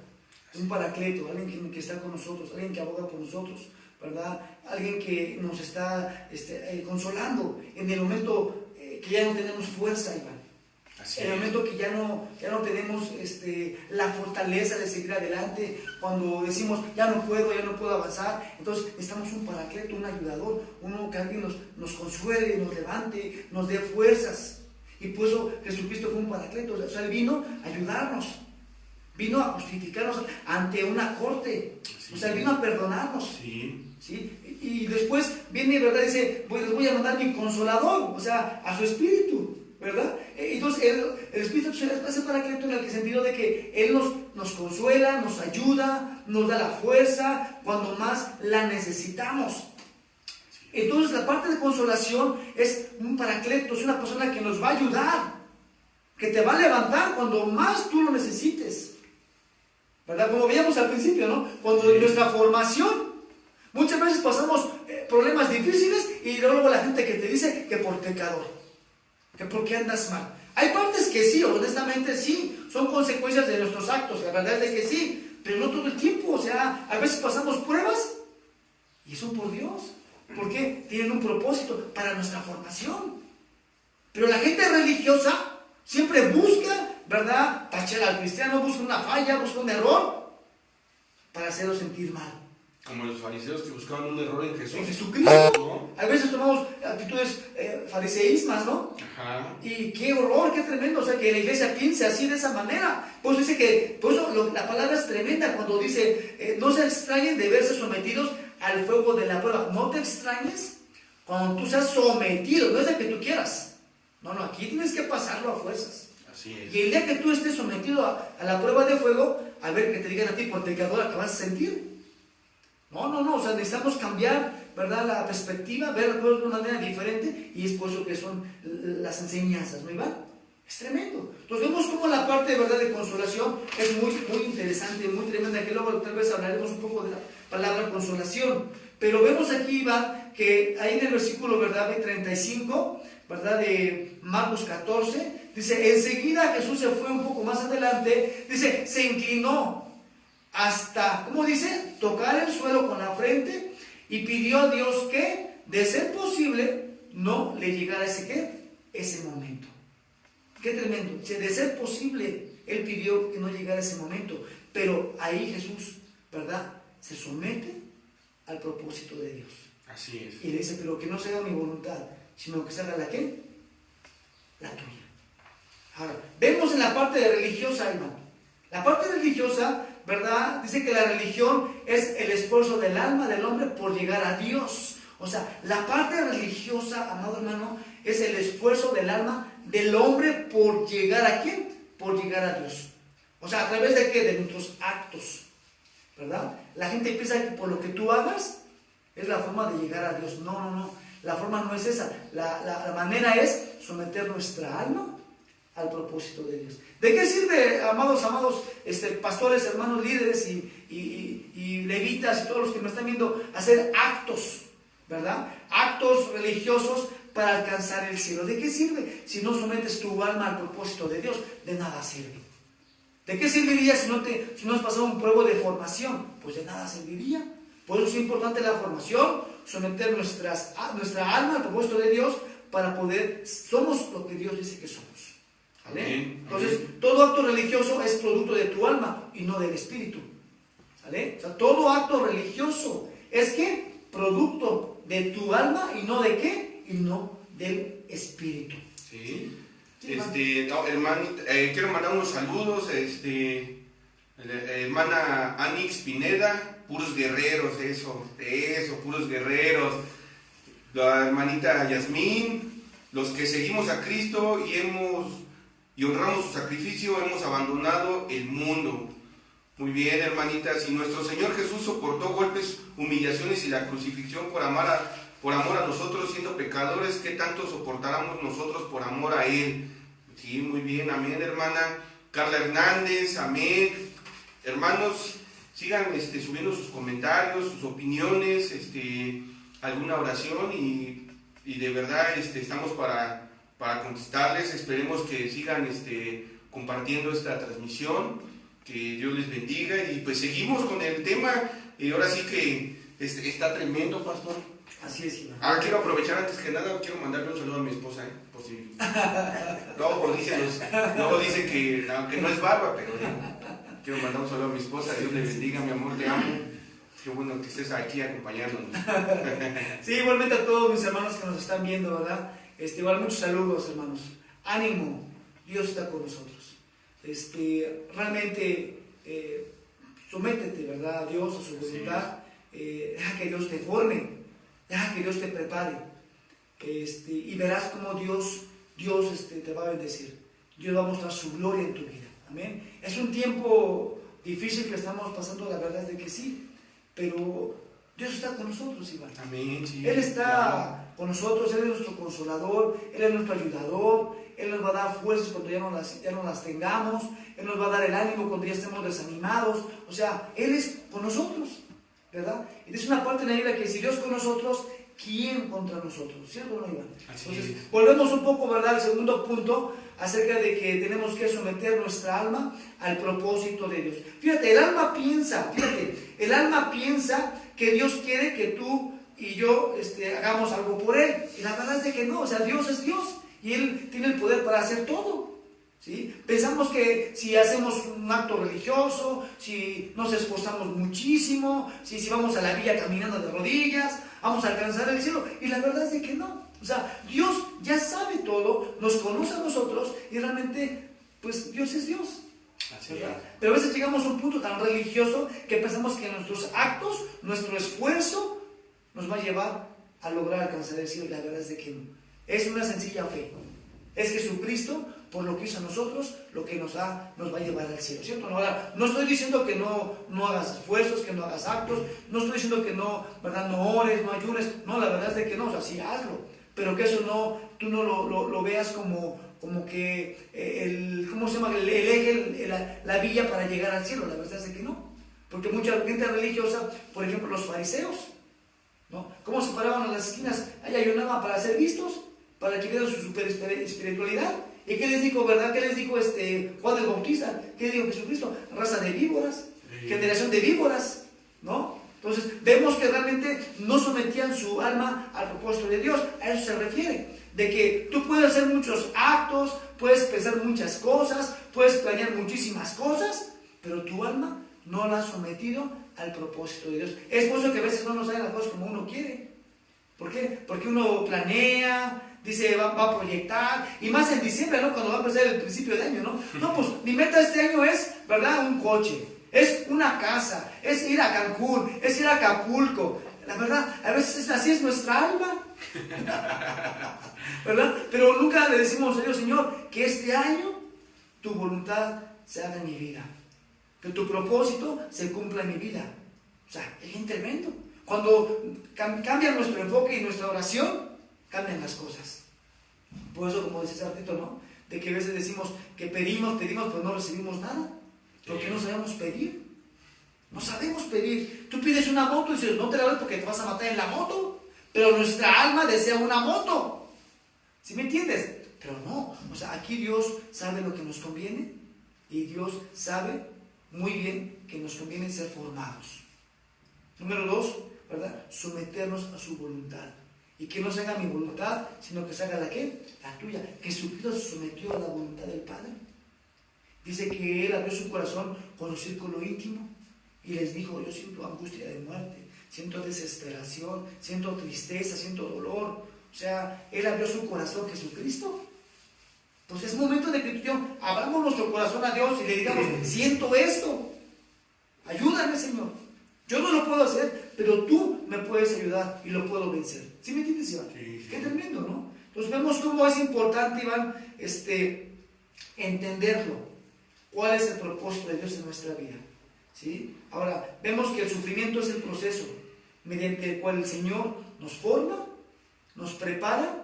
un paracleto, alguien que está con nosotros, alguien que aboga por nosotros, ¿verdad? Alguien que nos está consolando en el momento que ya no tenemos fuerza, Iván. En el momento que ya no tenemos la fortaleza de seguir adelante, cuando decimos ya no puedo avanzar, entonces necesitamos un paracleto, un ayudador, uno que alguien nos consuele, nos levante, nos dé fuerzas. Y por eso Jesucristo fue un paracleto, o sea, Él vino a ayudarnos, vino a justificarnos ante una corte, o sea, Él vino a perdonarnos. ¿Sí? Y después viene, ¿verdad? Dice, pues les voy a mandar mi consolador, o sea, a su espíritu, ¿verdad? Entonces el Espíritu se hace paracleto en el sentido de que Él nos consuela, nos ayuda, nos da la fuerza cuando más la necesitamos. Entonces la parte de consolación es un paracleto, es una persona que nos va a ayudar, que te va a levantar cuando más tú lo necesites, ¿verdad? Como veíamos al principio, ¿no? Cuando en nuestra formación muchas veces pasamos problemas difíciles y luego la gente que te dice que por pecador, que porque andas mal. Hay partes que sí, honestamente sí, son consecuencias de nuestros actos, la verdad es de que sí, pero no todo el tiempo, o sea, a veces pasamos pruebas y eso por Dios, porque tienen un propósito para nuestra formación. Pero la gente religiosa siempre busca, ¿verdad?, tachar al cristiano, busca una falla, busca un error para hacerlo sentir mal. Como los fariseos que buscaban un error en Jesús. En Jesucristo, ¿no? A veces tomamos actitudes fariseísmas, ¿no? Ajá. Y qué horror, qué tremendo, o sea, que la iglesia piense así de esa manera. Pues dice que, por eso la palabra es tremenda cuando dice, no se extrañen de verse sometidos al fuego de la prueba. No te extrañes cuando tú seas sometido, no es de que tú quieras. No, aquí tienes que pasarlo a fuerzas. Así es. Y el día que tú estés sometido a la prueba de fuego, a ver que te digan a ti por pecadora que vas a sentir. No, o sea, necesitamos cambiar, ¿verdad?, la perspectiva, ver las cosas de una manera diferente, y es por eso que son las enseñanzas, ¿no, Iván? Es tremendo. Entonces vemos cómo la parte, ¿verdad?, de consolación es muy, muy interesante, muy tremenda, que luego tal vez hablaremos un poco de la palabra consolación. Pero vemos aquí, Iván, que ahí en el versículo, ¿verdad?, 35, ¿verdad?, de Marcos 14, dice, enseguida Jesús se fue un poco más adelante, dice, se inclinó hasta, ¿cómo dice?, tocar el suelo con la frente y pidió a Dios que, de ser posible, no le llegara ese momento. Qué tremendo. De ser posible, Él pidió que no llegara ese momento, pero ahí Jesús, ¿verdad?, se somete al propósito de Dios. Así es. Y le dice, pero que no se haga mi voluntad, sino que se haga la ¿qué? La tuya. Ahora, vemos en la parte de religiosa, hermano. La parte religiosa, ¿verdad?, dice que la religión es el esfuerzo del alma del hombre por llegar a Dios. O sea, la parte religiosa, amado hermano, es el esfuerzo del alma del hombre por llegar ¿a quién? Por llegar a Dios. O sea, ¿a través de qué? De nuestros actos, ¿verdad? La gente piensa que por lo que tú hagas es la forma de llegar a Dios. No. La forma no es esa. La manera es someter nuestra alma al propósito de Dios. ¿De qué sirve, amados, pastores, hermanos, líderes y levitas y todos los que me están viendo, hacer actos, ¿verdad? Actos religiosos para alcanzar el cielo? ¿De qué sirve si no sometes tu alma al propósito de Dios? De nada sirve. ¿De qué serviría si no has pasado un prueba de formación? Pues de nada serviría. Por eso es importante la formación, someter nuestra alma al propósito de Dios para poder, somos lo que Dios dice que somos. ¿Vale? Amén. Entonces, todo acto religioso es producto de tu alma y no del espíritu. ¿Vale? O sea, todo acto religioso es ¿qué? Producto de tu alma y no de ¿qué? Y no del espíritu. Sí. Hermanita, quiero mandar unos saludos. Hermana Anix Pineda, puros guerreros, eso, puros guerreros. La hermanita Yasmín, los que seguimos a Cristo y honramos su sacrificio, hemos abandonado el mundo. Muy bien, hermanitas. Si nuestro Señor Jesús soportó golpes, humillaciones y la crucifixión por amor a nosotros siendo pecadores, ¿qué tanto soportáramos nosotros por amor a Él? Sí, muy bien, amén, hermana Carla Hernández, amén. Hermanos, sigan subiendo sus comentarios, sus opiniones, alguna oración y de verdad estamos para contestarles. Esperemos que sigan compartiendo esta transmisión, que Dios les bendiga, y pues seguimos con el tema. Y ahora sí que está tremendo, pastor. Así es, Iván. Quiero aprovechar antes que nada, quiero mandarle un saludo a mi esposa, por si... Luego dice que aunque no es barba, pero quiero mandar un saludo a mi esposa. Dios le bendiga, mi amor, te amo. Qué bueno que estés aquí acompañándonos. Sí, igualmente a todos mis hermanos que nos están viendo, ¿verdad? Igual muchos saludos, hermanos. Ánimo, Dios está con nosotros. Realmente sométete, ¿verdad? A Dios, a su voluntad. Deja que Dios te forme, deja que Dios te prepare. Y verás cómo Dios te va a bendecir. Dios va a mostrar su gloria en tu vida. Amén. Es un tiempo difícil que estamos pasando, la verdad es de que sí. Pero Dios está con nosotros, Iván. Amén, sí. Él está con nosotros, Él es nuestro consolador, Él es nuestro ayudador, Él nos va a dar fuerzas cuando ya no las tengamos, Él nos va a dar el ánimo cuando ya estemos desanimados. O sea, Él es con nosotros, ¿verdad? Y dice una parte en la Biblia que si Dios con nosotros, ¿quién contra nosotros? ¿Cierto o no, Iván? Entonces, volvemos un poco, ¿verdad?, al segundo punto, acerca de que tenemos que someter nuestra alma al propósito de Dios. Fíjate, el alma piensa que Dios quiere que tú y yo hagamos algo por Él. Y la verdad es de que no, o sea, Dios es Dios y Él tiene el poder para hacer todo. ¿Sí? Pensamos que si hacemos un acto religioso, si nos esforzamos muchísimo, si vamos a la villa caminando de rodillas, vamos a alcanzar el cielo. Y la verdad es de que no. O sea, Dios ya sabe todo, nos conoce a nosotros y realmente, pues Dios es Dios. Pero a veces llegamos a un punto tan religioso que pensamos que nuestros actos, nuestro esfuerzo, nos va a llevar a lograr alcanzar el cielo. Y la verdad es de que no. Es una sencilla fe. Es Jesucristo, por lo que hizo a nosotros, lo que nos va a llevar al cielo, ¿cierto? Ahora, no estoy diciendo que no hagas esfuerzos, que no hagas actos, no estoy diciendo que no, ¿verdad?, no ores, no ayunes. No, la verdad es de que no, o sea, sí hazlo. Pero que eso tú no lo veas como que ¿cómo se llama? El eje, la vía para llegar al cielo. La verdad es de que no. Porque mucha gente religiosa, por ejemplo, los fariseos, ¿no? ¿Cómo se paraban en las esquinas? Ahí ayunaban para ser vistos, para que vieran su super espiritualidad. ¿Y qué les dijo, verdad? ¿Qué les dijo Juan el Bautista? ¿Qué dijo Jesucristo? Raza de víboras, generación de víboras, ¿no? Entonces, vemos que realmente no sometían su alma al propósito de Dios. A eso se refiere. De que tú puedes hacer muchos actos, puedes pensar muchas cosas, puedes planear muchísimas cosas, pero tu alma no la has sometido al propósito de Dios. Es por eso que a veces no nos salen las cosas como uno quiere. ¿Por qué? Porque uno planea, dice va a proyectar, y más en diciembre, ¿no?, cuando va a empezar el principio de año, ¿no? No, pues mi meta este año es, ¿verdad?, un coche, es una casa, es ir a Cancún, es ir a Acapulco. La verdad, a veces así es nuestra alma, ¿verdad? Pero nunca le decimos a Dios, Señor, que este año tu voluntad se haga en mi vida, que tu propósito se cumpla en mi vida. O sea, es bien tremendo. Cuando cambia nuestro enfoque y nuestra oración, cambian las cosas. Por eso, como dice Sartito, ¿no?, de que a veces decimos que pedimos, pero no recibimos nada, porque no sabemos pedir. No sabemos pedir. Tú pides una moto y dices, no te la doy porque te vas a matar en la moto, pero nuestra alma desea una moto. ¿Sí me entiendes? Pero no, o sea, aquí Dios sabe lo que nos conviene y Dios sabe muy bien que nos conviene ser formados. Número 2, ¿verdad? Someternos a su voluntad. Y que no se haga mi voluntad, sino que se haga la ¿qué? La tuya. Jesucristo se sometió a la voluntad del Padre. Dice que Él abrió su corazón con su círculo íntimo y les dijo, yo siento angustia de muerte, siento desesperación, siento tristeza, siento dolor. O sea, Él abrió su corazón, Jesucristo. Pues es momento de que tú y yo abramos nuestro corazón a Dios y le digamos, siento esto, ayúdame, Señor. Yo no lo puedo hacer, pero tú me puedes ayudar y lo puedo vencer. ¿Sí me entiendes, Iván? Sí. Qué tremendo, ¿no? Entonces vemos cómo es importante, Iván, entenderlo. ¿Cuál es el propósito de Dios en nuestra vida? ¿Sí? Ahora, vemos que el sufrimiento es el proceso mediante el cual el Señor nos forma, nos prepara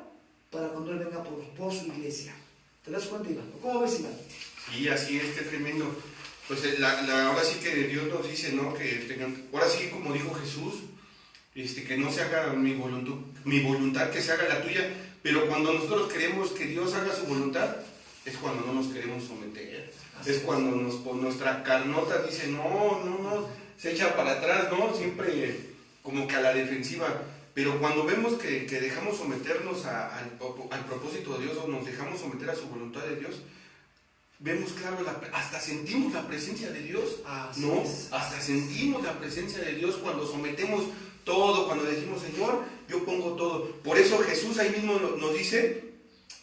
para cuando Él venga por su iglesia. ¿Te das cuenta, Iván? ¿Cómo ves, Iván? Sí, así es, qué tremendo. Pues ahora sí que Dios nos dice, ¿no?, que ahora sí, como dijo Jesús, que no se haga mi voluntad, que se haga la tuya. Pero cuando nosotros queremos que Dios haga su voluntad, es cuando no nos queremos someter. Es cuando nuestra carnota dice, no, se echa para atrás, ¿no? Siempre como que a la defensiva. Pero cuando vemos que dejamos someternos al propósito de Dios, o nos dejamos someter a su voluntad de Dios, vemos claro, hasta sentimos la presencia de Dios, ¿no? Hasta sentimos la presencia de Dios cuando sometemos todo, cuando decimos, Señor, yo pongo todo. Por eso Jesús ahí mismo nos dice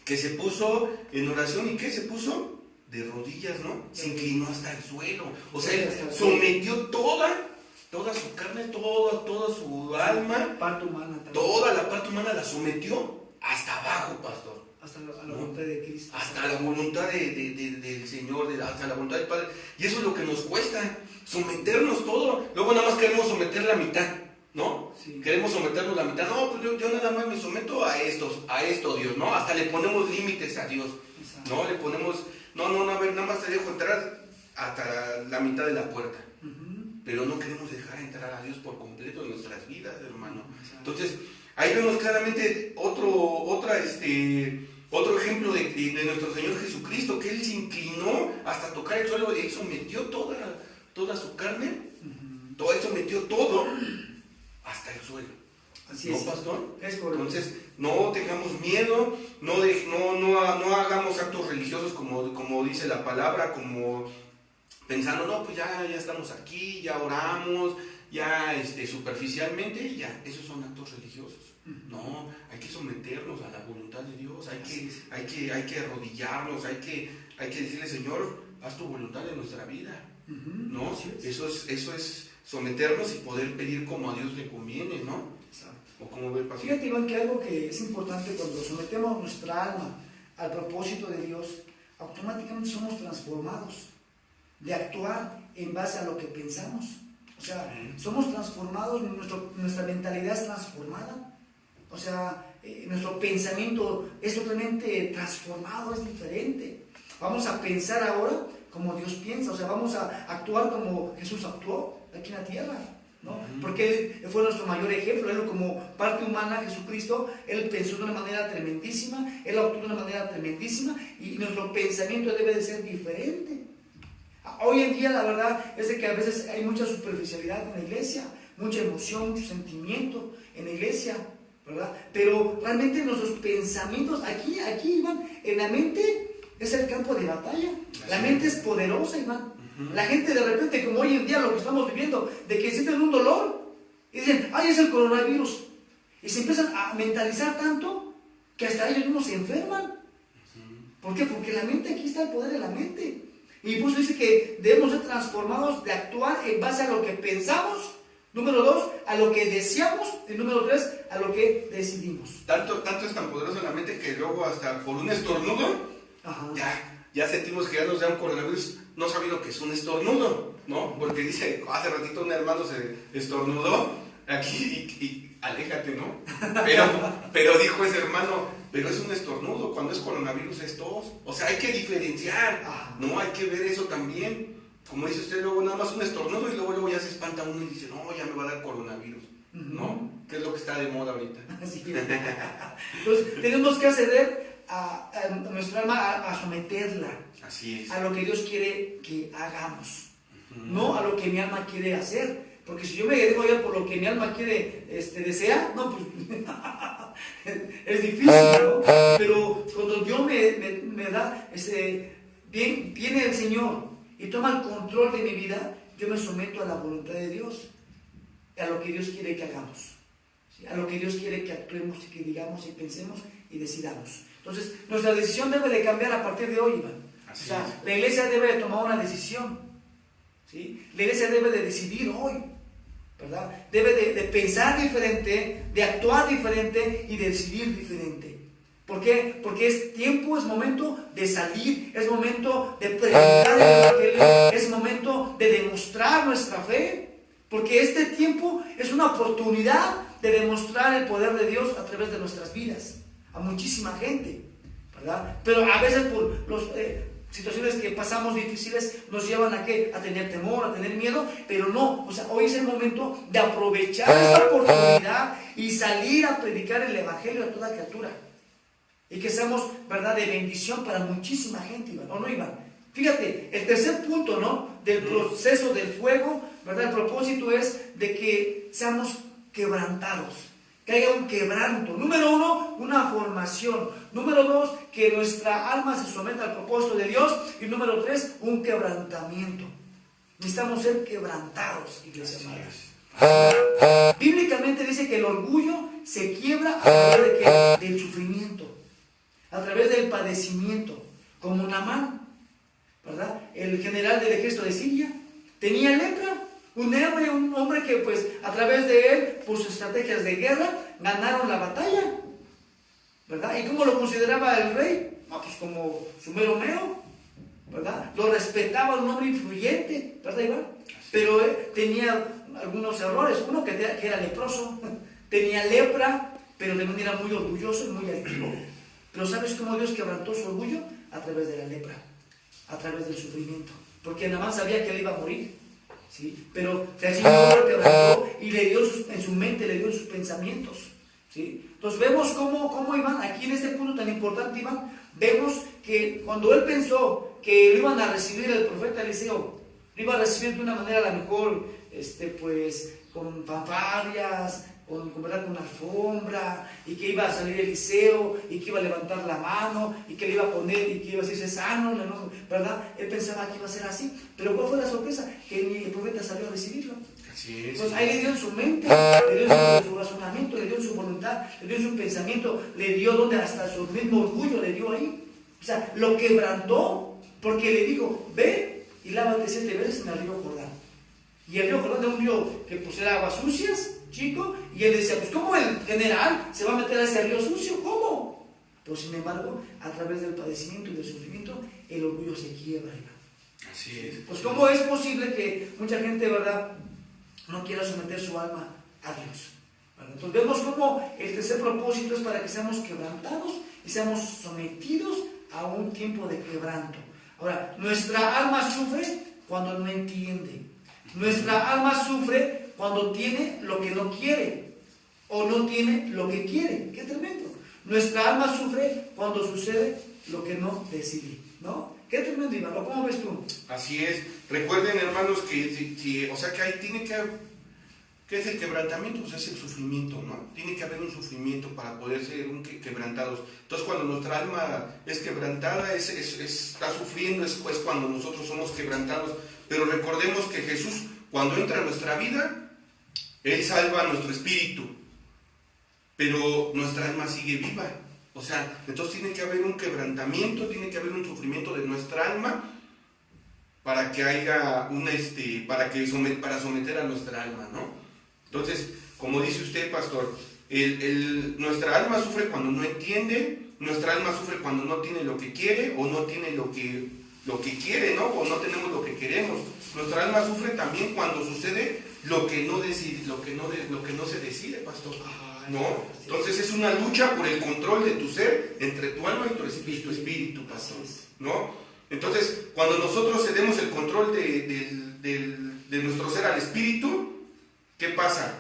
que se puso en oración, ¿y qué? Se puso de rodillas, ¿no? Se inclinó hasta el suelo. O sea, él sometió toda su carne, toda su alma, parte humana también. Toda la parte humana la sometió hasta abajo, pastor. Hasta la voluntad de Cristo. Hasta la voluntad del Señor, hasta la voluntad del Padre. Y eso es lo que nos cuesta, someternos todo. Luego nada más queremos someter la mitad, ¿no? Sí. Queremos someternos la mitad. No, pues yo nada más me someto a esto, Dios, ¿no? Hasta le ponemos límites a Dios. Exacto. ¿No? Le ponemos, no, a ver, nada más te dejo entrar hasta la mitad de la puerta. Pero no queremos dejar entrar a Dios por completo en nuestras vidas, hermano. Entonces, ahí vemos claramente otro ejemplo de nuestro Señor Jesucristo, que Él se inclinó hasta tocar el suelo y Él sometió toda su carne, todo Él sometió todo hasta el suelo. Así ¿No, es, pastor? Es correcto. Entonces, no tengamos miedo, no hagamos actos religiosos como dice la palabra, como pensando, no, pues ya estamos aquí, ya oramos, ya superficialmente, y ya, esos son actos religiosos. No, hay que someternos a la voluntad de Dios, hay que arrodillarnos, hay que decirle, Señor, haz tu voluntad en nuestra vida. ¿No? Eso es someternos y poder pedir como a Dios le conviene, ¿no? Exacto. ¿O cómo ve el pastor? Fíjate, Iván, que algo que es importante cuando sometemos nuestra alma al propósito de Dios, automáticamente somos transformados de actuar en base a lo que pensamos. O sea, somos transformados, nuestra mentalidad es transformada. O sea, nuestro pensamiento es totalmente transformado, es diferente. Vamos a pensar ahora como Dios piensa, o sea, vamos a actuar como Jesús actuó aquí en la tierra, ¿no? Porque Él fue nuestro mayor ejemplo. Él, como parte humana, Jesucristo, Él pensó de una manera tremendísima, Él actuó de una manera tremendísima, y nuestro pensamiento debe de ser diferente. Hoy en día la verdad es de que a veces hay mucha superficialidad en la iglesia, mucha emoción, mucho sentimiento en la iglesia, ¿verdad? Pero realmente nuestros pensamientos, aquí Iván, en la mente es el campo de batalla. La mente es poderosa, Iván. La gente de repente, como hoy en día lo que estamos viviendo, de que sienten un dolor y dicen, ay, es el coronavirus. Y se empiezan a mentalizar tanto que hasta ellos mismos se enferman. ¿Por qué? Porque la mente, aquí está el poder de la mente. Y pues dice que debemos ser transformados de actuar en base a lo que pensamos, número 2, a lo que deseamos, y número 3, a lo que decidimos. Tanto es tan poderoso la mente que luego hasta por un estornudo, ya sentimos que ya nos da un coronavirus, no sabiendo que es un estornudo, ¿no? Porque dice, hace ratito un hermano se estornudó aquí y aléjate, ¿no? Pero dijo ese hermano, pero es un estornudo, cuando es coronavirus es tos. O sea, hay que diferenciar, ¿no? Hay que ver eso también. Como dice usted, luego nada más un estornudo y luego ya se espanta uno y dice, no, ya me va a dar coronavirus, ¿no? Que es lo que está de moda ahorita. Entonces, tenemos que acceder a nuestra alma, a someterla. Así es. A lo que Dios quiere que hagamos, no a lo que mi alma quiere hacer. Porque si yo me dejo ya por lo que mi alma quiere, desea, no, pues es difícil, ¿no? Pero cuando Dios me da, viene el Señor y toma el control de mi vida, yo me someto a la voluntad de Dios, a lo que Dios quiere que hagamos, ¿sí? A lo que Dios quiere que actuemos y que digamos y pensemos y decidamos. Entonces, nuestra decisión debe de cambiar a partir de hoy, Iván. O sea, la iglesia debe de tomar una decisión, ¿sí? La iglesia debe de decidir hoy, ¿verdad? Debe de pensar diferente, de actuar diferente y de decidir diferente. ¿Por qué? Porque es tiempo, es momento de salir, es momento de predicar el evangelio, es momento de demostrar nuestra fe, porque este tiempo es una oportunidad de demostrar el poder de Dios a través de nuestras vidas, a muchísima gente, ¿verdad? Pero a veces por las situaciones que pasamos difíciles nos llevan a ¿qué? A tener temor, a tener miedo, pero no, o sea, hoy es el momento de aprovechar esta oportunidad y salir a predicar el evangelio a toda criatura. Y que seamos, ¿verdad?, de bendición para muchísima gente, Iván, ¿o no, Iván? Fíjate, el tercer punto, ¿no?, del proceso del fuego, ¿verdad? El propósito es de que seamos quebrantados, que haya un quebranto. Número 1, una formación. Número 2, que nuestra alma se someta al propósito de Dios. Y número 3, un quebrantamiento. Necesitamos ser quebrantados, iglesia amada. Bíblicamente dice que el orgullo se quiebra a través de ¿qué? Del sufrimiento, a través del padecimiento, como Naamán, ¿verdad? El general del ejército de Siria tenía lepra, un hombre que pues a través de él, por sus estrategias de guerra, ganaron la batalla, ¿verdad? ¿Y cómo lo consideraba el rey? No, pues como su mero mero, ¿verdad? Lo respetaba, un hombre influyente, ¿verdad, Iván? Pero tenía algunos errores. Uno que era leproso, tenía lepra, pero también era muy orgulloso y muy altivo. Pero ¿sabes cómo Dios quebrantó su orgullo? A través de la lepra, a través del sufrimiento. Porque nada más sabía que él iba a morir, ¿sí? Pero el Señor lo quebrantó y le dio en su mente, le dio en sus pensamientos, ¿sí? Entonces vemos cómo Iván, aquí en este punto tan importante, Iván, vemos que cuando él pensó que lo iban a recibir el profeta Eliseo, lo iba a recibir de una manera a lo mejor, pues, con fanfarrias, con alfombra, y que iba a salir Eliseo, y que iba a levantar la mano, y que le iba a poner, y que iba a decirse sano, ¿verdad? Él pensaba que iba a ser así, pero ¿cuál fue la sorpresa? Que ni el profeta salió a recibirlo. Así es. Entonces ahí le dio en su mente, le dio en su razonamiento, le dio en su voluntad, le dio en su pensamiento, le dio donde hasta su mismo orgullo le dio ahí. O sea, lo quebrantó, porque le dijo, ve y lávate 7 veces en el río Jordán. Y el río Jordán era un río que pues era aguas sucias, chico, y él decía, pues ¿cómo el general se va a meter a ese río sucio? ¿Cómo? Pero sin embargo, a través del padecimiento y del sufrimiento, el orgullo se quiebra. Así es. Pues ¿cómo es posible que mucha gente, verdad, no quiera someter su alma a Dios? ¿Verdad? Entonces vemos cómo el tercer propósito es para que seamos quebrantados y seamos sometidos a un tiempo de quebranto. Ahora, nuestra alma sufre cuando no entiende. Nuestra alma sufre cuando tiene lo que no quiere o no tiene lo que quiere. ¡Qué tremendo! Nuestra alma sufre cuando sucede lo que no decide, ¿no? ¡Qué tremendo, Iván! ¿Cómo ves tú? Así es. Recuerden, hermanos, que o sea que ahí tiene que haber, ¿qué es el quebrantamiento? Pues es el sufrimiento, ¿no? Tiene que haber un sufrimiento para poder ser quebrantados. Entonces, cuando nuestra alma es quebrantada, está sufriendo, es pues cuando nosotros somos quebrantados. Pero recordemos que Jesús, cuando entra en nuestra vida, Él salva nuestro espíritu, pero nuestra alma sigue viva. O sea, entonces tiene que haber un quebrantamiento, tiene que haber un sufrimiento de nuestra alma para que haya para someter a nuestra alma, ¿no? Entonces, como dice usted, pastor, nuestra alma sufre cuando no entiende, nuestra alma sufre cuando no tiene lo que quiere o no tiene lo que quiere, ¿no? O no tenemos lo que queremos. Nuestra alma sufre también cuando sucede lo que no se decide, pastor, ¿no? Entonces es una lucha por el control de tu ser entre tu alma y tu espíritu, pastor, ¿no? Entonces, cuando nosotros cedemos el control de nuestro ser al espíritu, ¿qué pasa?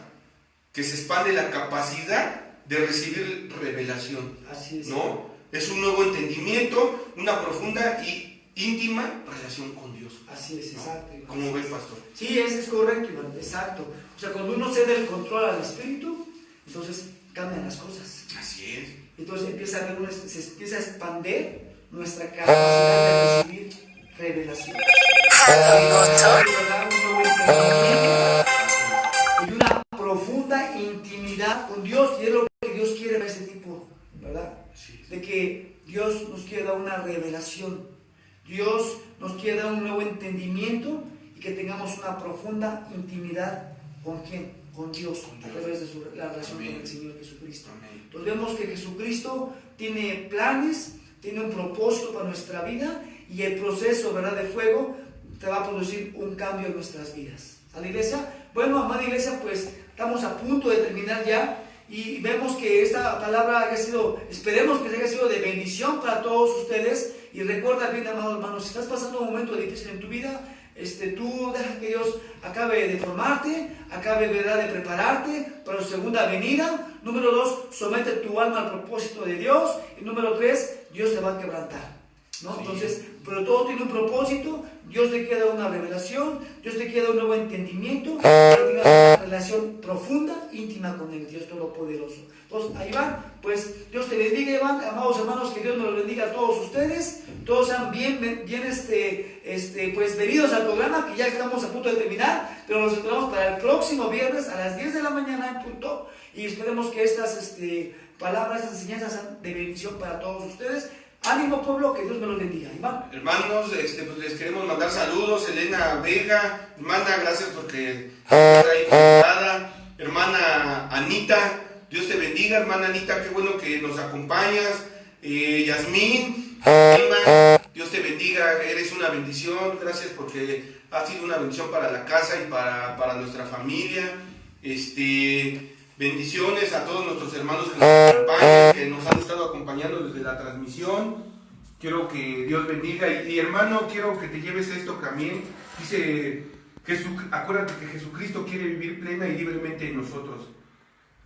Que se expande la capacidad de recibir revelación. Así es. ¿No? Es un nuevo entendimiento, una profunda y íntima relación con Dios. Así es, exacto. ¿No? ¿Cómo ves, pastor? Sí, es correcto, Iván, exacto. O sea, cuando uno cede el control al espíritu, entonces cambian las cosas. Así es. Entonces se empieza a expandir nuestra capacidad de recibir revelación. Y una profunda intimidad con Dios, y es lo que Dios quiere para ese tipo, ¿verdad? De que Dios nos quiere dar una revelación, Dios nos quiere dar un nuevo entendimiento y que tengamos una profunda intimidad ¿con quién? Con Dios, a través de la relación con el Señor Jesucristo. Amén. Entonces vemos que Jesucristo tiene planes, tiene un propósito para nuestra vida y el proceso, ¿verdad?, de fuego te va a producir un cambio en nuestras vidas. ¿A la iglesia? Bueno, amada iglesia, pues estamos a punto de terminar ya y vemos que esta palabra haya sido, esperemos que haya sido de bendición para todos ustedes. Y recuerda bien, amado hermano, si estás pasando un momento difícil en tu vida, tú deja que Dios acabe de formarte, acabe, ¿verdad?, de prepararte para su segunda venida. Número 2, somete tu alma al propósito de Dios. Y número 3, Dios te va a quebrantar. ¿no? Sí. Entonces, pero todo tiene un propósito. Dios te quiere dar una revelación, Dios te quiere dar un nuevo entendimiento, que tengas una relación profunda, íntima con el Dios Todopoderoso. Entonces, ahí van, pues Dios te bendiga, Iván, amados hermanos, que Dios me los bendiga a todos ustedes. Todos sean bien pues venidos al programa, que ya estamos a punto de terminar, pero los esperamos para el próximo viernes a las 10 de la mañana en punto, y esperemos que estas palabras, estas enseñanzas sean de bendición para todos ustedes. Ánimo, pueblo, que Dios me los bendiga. Iván. Hermanos, pues les queremos mandar saludos. Elena Vega, hermana, gracias porque está ahí conectada. Hermana Anita, Dios te bendiga, hermana Anita, qué bueno que nos acompañas. Yasmín, Emma, Dios te bendiga, eres una bendición, gracias porque has sido una bendición para la casa y para nuestra familia. Bendiciones a todos nuestros hermanos que nos acompañan, que nos han estado acompañando desde la transmisión. Quiero que Dios bendiga. Y hermano, quiero que te lleves esto también. Dice, acuérdate que Jesucristo quiere vivir plena y libremente en nosotros.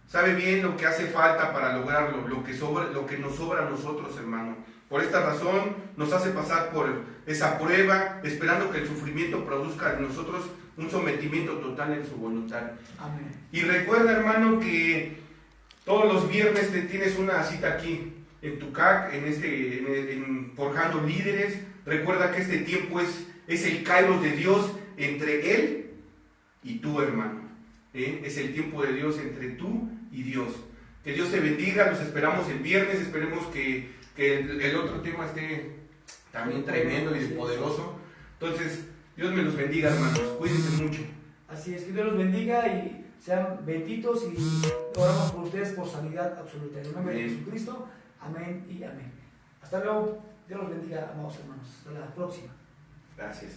Sabe bien lo que hace falta para lograrlo, lo que nos sobra a nosotros, hermano. Por esta razón nos hace pasar por esa prueba, esperando que el sufrimiento produzca en nosotros un sometimiento total en su voluntad. Amén. Y recuerda, hermano, que todos los viernes tienes una cita aquí en tu CAC, en Forjando Líderes. Recuerda que este tiempo es el kairos de Dios entre Él y tú, hermano. Es el tiempo de Dios entre tú y Dios. Que Dios te bendiga, los esperamos el viernes, esperemos que el otro tema esté también tremendo y poderoso. Entonces, Dios me los bendiga, hermanos, cuídense mucho. Así es, que Dios los bendiga y sean benditos, y oramos por ustedes por sanidad absoluta. En el nombre de Jesucristo, amén y amén. Hasta luego, Dios los bendiga, amados hermanos. Hasta la próxima. Gracias.